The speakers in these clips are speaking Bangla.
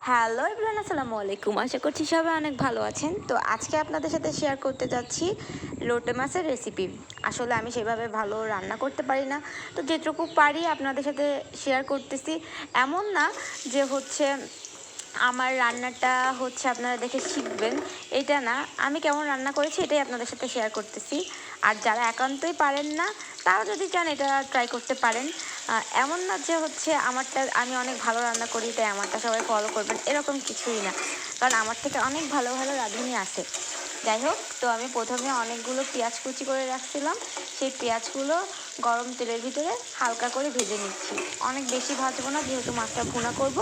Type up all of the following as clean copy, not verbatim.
হ্যালো এভরিওয়ান, আসসালামু আলাইকুম। আশা করছি সবাই অনেক ভালো আছেন। তো আজকে আপনাদের সাথে শেয়ার করতে যাচ্ছি লোটে মাছের রেসিপি। আসলে আমি সেভাবে ভালো রান্না করতে পারি না, তো যেটুকু পারি আপনাদের সাথে শেয়ার করতেছি। এমন না যে আমার রান্নাটা আপনারা দেখে শিখবেন, এটা না। আমি কেমন রান্না করেছি এটাই আপনাদের সাথে শেয়ার করতেছি। আর যারা একান্তই পারেন না, তারা যদি চান এটা ট্রাই করতে পারেন। এমন না যে আমারটা আমি অনেক ভালো রান্না করি তাই আমারটা সবাই ফলো করবেন, এরকম কিছুই না। কারণ আমার থেকে অনেক ভালো ভালো রাঁধুনি আছে। যাই হোক, তো আমি প্রথমে অনেকগুলো পেঁয়াজ কুচি করে রাখছিলাম। সেই পেঁয়াজগুলো গরম তেলের ভিতরে হালকা করে ভেজে নিচ্ছি। অনেক বেশি ভাজবো না, যেহেতু মাছটা ভুনা করব,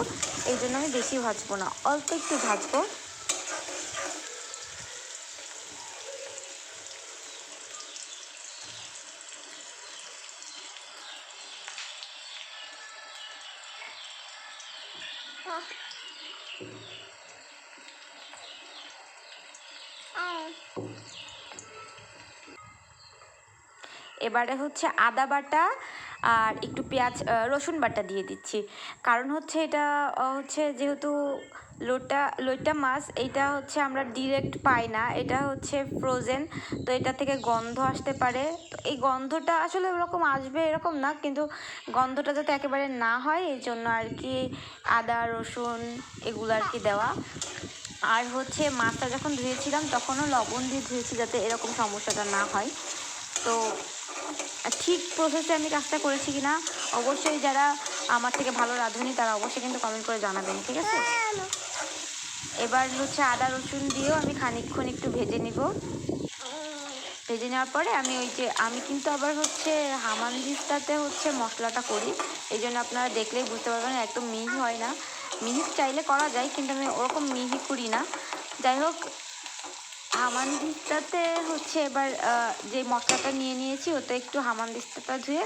এই জন্য আমি বেশি ভাজবো না, অল্প একটু ভাজবো। এবারে আদা বাটা আর একটু পেঁয়াজ রসুন বাটা দিয়ে দিচ্ছি। কারণ এটা যেহেতু লইট্টা মাছ, এইটা আমরা ডিরেক্ট পাই না, এটা ফ্রোজেন। তো এটা থেকে গন্ধ আসতে পারে। তো এই গন্ধটা আসলে ওরকম আসবে এরকম না, কিন্তু গন্ধটা যাতে একেবারে না হয় এই জন্য আর কি আদা রসুন এগুলো আর কি দেওয়া। আর মাছটা যখন ধুয়েছিলাম তখনও লবণ দিয়ে ধুয়েছি, যাতে এরকম সমস্যাটা না হয়। তো ঠিক প্রসেসে আমি কাজটা করেছি কিনা অবশ্যই যারা আমার থেকে ভালো রাঁধুনি তারা অবশ্যই কিন্তু কমেন্ট করে জানাবেন, ঠিক আছে? এবার আদা রসুন দিয়েও আমি খানিকক্ষণ একটু ভেজে নিব। ভেজে নেওয়ার পরে আমি কিন্তু আবার হামানদিস্তাতে মশলাটা করি। এই জন্য আপনারা দেখলেই বুঝতে পারবেন, একদম মিহি হয় না। মিহি চাইলে করা যায়, কিন্তু আমি ওরকম মিহি করি না। যাই হোক, হামানদিস্তাতে এবার যে মশলাটা নিয়ে নিয়েছি ওতে একটু হামানদিস্তাটা ধুয়ে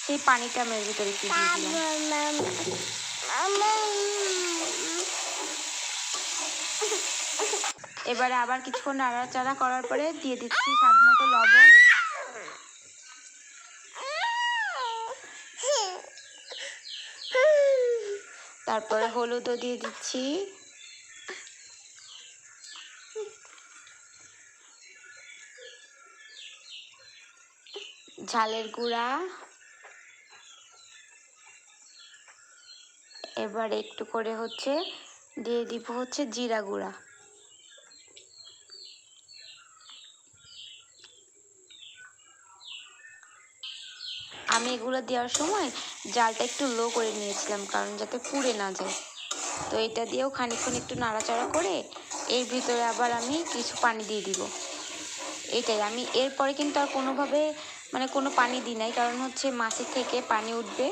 সেই পানিটা আমি এর ভিতরে একটু দিয়ে দিলাম। এবারে আবার কিছুক্ষণ নাড়াচাড়া করার পরে দিয়ে দিচ্ছি স্বাদ মতো লবণ। তারপরে হলুদও দিয়ে দিচ্ছি। ঝালের গুঁড়া। এবার একটু করে দিয়ে দিব জিরা গুঁড়া। আমি এগুলো দেওয়ার সময় জালটা একটু লো করে নিয়েছিলাম, কারণ যাতে পুড়ে না যায়। তো এটা দিয়েও খানিকক্ষণ একটু নাড়াচাড়া করে এর ভিতরে আবার আমি কিছু পানি দিয়ে দিব। এটাই, আমি এরপরে কিন্তু আর কোনোভাবে কোনো পানি দিই নাই, কারণ মাছের থেকে পানি উঠবে,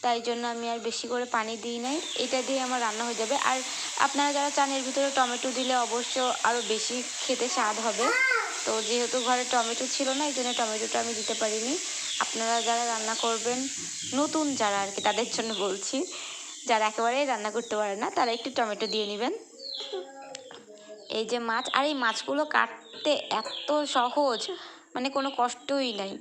তাই জন্য আমি আর বেশি করে পানি দিই নাই। এটা দিয়ে আমার রান্না হয়ে যাবে। আর আপনারা যারা চান এর ভিতরে টমেটো দিলে অবশ্য আরও বেশি খেতে স্বাদ হবে। তো যেহেতু ঘরে টমেটো ছিল না, এই জন্য টমেটোটা আমি দিতে পারিনি। আপনারা যারা রান্না করবেন, নতুন যারা আর কি, তাদের জন্য বলছি, যারা একেবারেই রান্না করতে পারে না তারা একটু টমেটো দিয়ে নেবেন। এই যে মাছ, আর এই মাছগুলো কাটতে এত সহজ, কোনো কষ্টই নাই।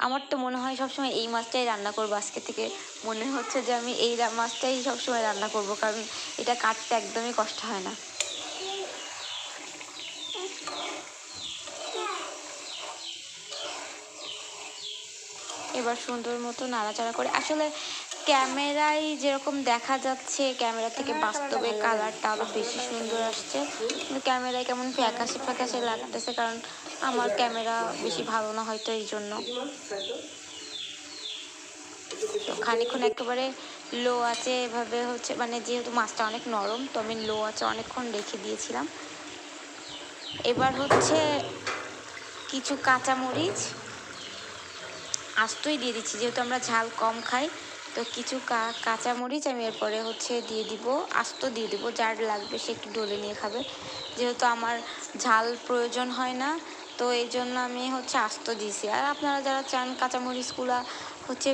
আমার তো মনে হয় সবসময় এই মাছটাই রান্না করবো। আজকে থেকে মনে হচ্ছে যে আমি এই মাছটাই সবসময় রান্না করব, কারণ এটা কাটতে একদমই কষ্ট হয় না। এবার সুন্দর মতো নাড়াচাড়া করে, আসলে ক্যামেরায় যেরকম দেখা যাচ্ছে ক্যামেরা থেকে বাস্তবে কালারটা আরও বেশি সুন্দর আসছে, কিন্তু ক্যামেরায় কেমন ফ্যাকাশে ফ্যাকাশে লাগতেছে, কারণ আমার ক্যামেরা বেশি ভালো না হয়তো, এই জন্য। তো খানিকক্ষণ একেবারে লো আছে এভাবে যেহেতু মাছটা অনেক নরম, তো আমি লো আছে অনেকক্ষণ রেখে দিয়েছিলাম। এবার কিছু কাঁচামরিচ আস্তই দিয়ে দিচ্ছি, যেহেতু আমরা ঝাল কম খাই। তো কিছু কাঁচামরিচ আমি এরপরে দিয়ে দিব, আস্ত দিয়ে দিব। যার লাগবে সে একটু ডলে নিয়ে খাবে, যেহেতু আমার ঝাল প্রয়োজন হয় না, তো এই জন্য আমি আস্ত দিয়েছি। আর আপনারা যারা চান কাঁচামরিচগুলো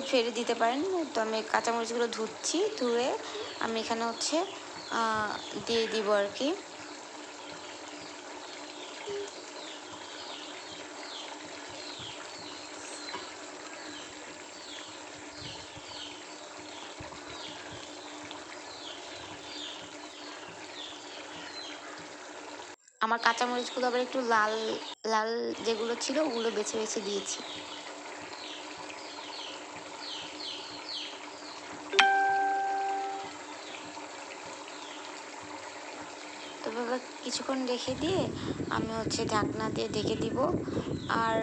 ফেলে দিতে পারেন। তো আমি কাঁচামরিচগুলো ধুয়ে আমি এখানে দিয়ে দিব আর কি। আমার কাঁচামরিচগুলো আবার একটু লাল লাল যেগুলো ছিল ওগুলো বেছে বেছে দিয়েছি। তো বাবা কিছুক্ষণ রেখে দিয়ে আমি হচ্ছে ঢাকনা দিয়ে ঢেকে দিব। আর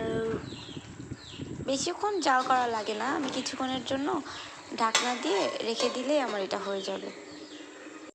বেশিক্ষণ জাল করা লাগে না, আমি কিছুক্ষণের জন্য ঢাকনা দিয়ে রেখে দিলেই আমার এটা হয়ে যাবে।